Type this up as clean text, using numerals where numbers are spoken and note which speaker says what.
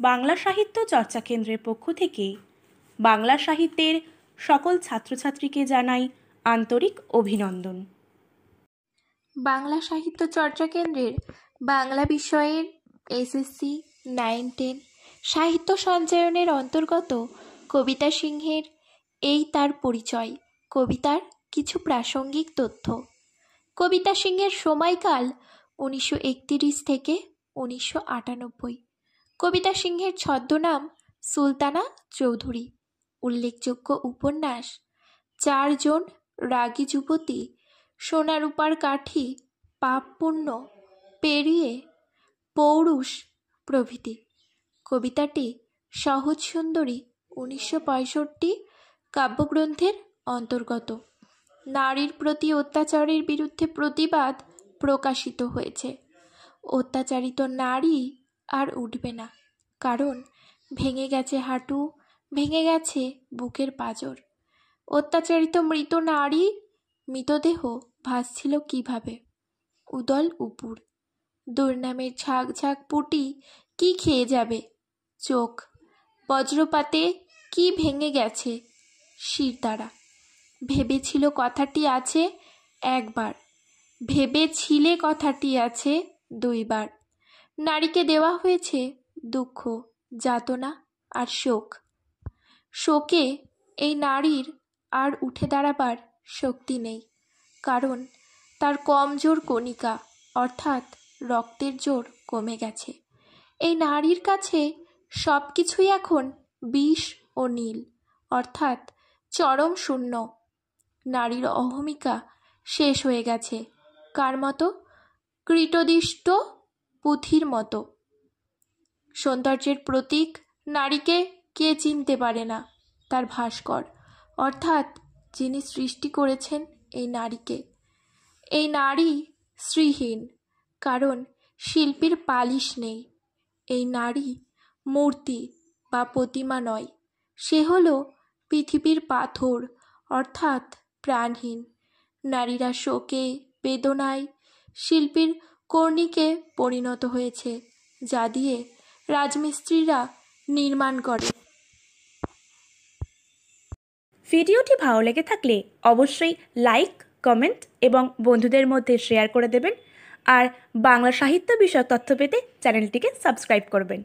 Speaker 1: বাংলা সাহিত্য চর্চা কেন্দ্রের পক্ষ থেকে বাংলা সাহিত্যের সকল ছাত্রছাত্রীকে জানাই আন্তরিক অভিনন্দন।
Speaker 2: বাংলা সাহিত্য চর্চা কেন্দ্রের বাংলা বিষয়ের এসএসসি 9-10 সাহিত্য সঞ্চয়নের অন্তর্গত কবিতা সিংহের এই তার পরিচয় কবিতার কিছু প্রাসঙ্গিক তথ্য। কবিতা সিংহের সময়কাল 1931 থেকে 1998। কবিতা সিংহের ছদ্মনাম সুলতানা চৌধুরী। উল্লেখযোগ্য উপন্যাস 4 জন, রাগী যুবতী, সোনা রূপার কাঠি, পাপ পুণ্য, পেরিয়ে, পৌরুষ প্রভৃতি। কবিতাটি সহজ সুন্দরী 1965 কাব্যগ্রন্থের অন্তর্গত। নারীর প্রতি অত্যাচারের বিরুদ্ধে প্রতিবাদ প্রকাশিত হয়েছে। অত্যাচারিত নারী আর উঠবে না, কারণ ভেঙে গেছে হাঁটু, ভেঙে গেছে বুকের পাঁজর। অত্যাচারিত মৃত নারী মৃতদেহ ভাসছিল কিভাবে? উদল উপুর। দুর্নামের ঝাঁক ঝাঁক পুটি কি খেয়ে যাবে? চোখ। বজ্রপাতে কি ভেঙে গেছে? শিরদাঁড়া। ভেবেছিল কথাটি আছে একবার, ভেবেছিলে কথাটি আছে 2 বার। নারীকে দেওয়া হয়েছে দুঃখ, যাতনা আর শোক। শোকে এই নারীর আর উঠে দাঁড়াবার শক্তি নেই, কারণ তার কমজোর কণিকা অর্থাৎ রক্তের জোর কমে গেছে। এই নারীর কাছে সব কিছুই এখন বিষ ও নীল, অর্থাৎ চরম শূন্য। নারীর অহমিকা শেষ হয়ে গেছে। কার মতো? কৃতদিষ্ট পুঁথির মতো। সৌন্দর্যের প্রতীক নারীকে কে চিনতে পারে না? তার ভাস্কর, অর্থাৎ যিনি সৃষ্টি করেছেন এই নারীকে। এই নারী শ্রীহীন, কারণ শিল্পীর পালিশ নেই। এই নারী মূর্তি বা প্রতিমা নয়, সে হলো পৃথিবীর পাথর, অর্থাৎ প্রাণহীন। নারীরা শোকে, বেদনায় শিল্পীর কর্ণিকে পরিণত হয়েছে, যা দিয়ে রাজমিস্ত্রিরা নির্মাণ করে।
Speaker 1: ভিডিওটি ভালো লেগে থাকলে অবশ্যই লাইক, কমেন্ট এবং বন্ধুদের মধ্যে শেয়ার করে দেবেন। আর বাংলা সাহিত্য বিষয়ক তথ্য পেতে চ্যানেলটিকে সাবস্ক্রাইব করবেন।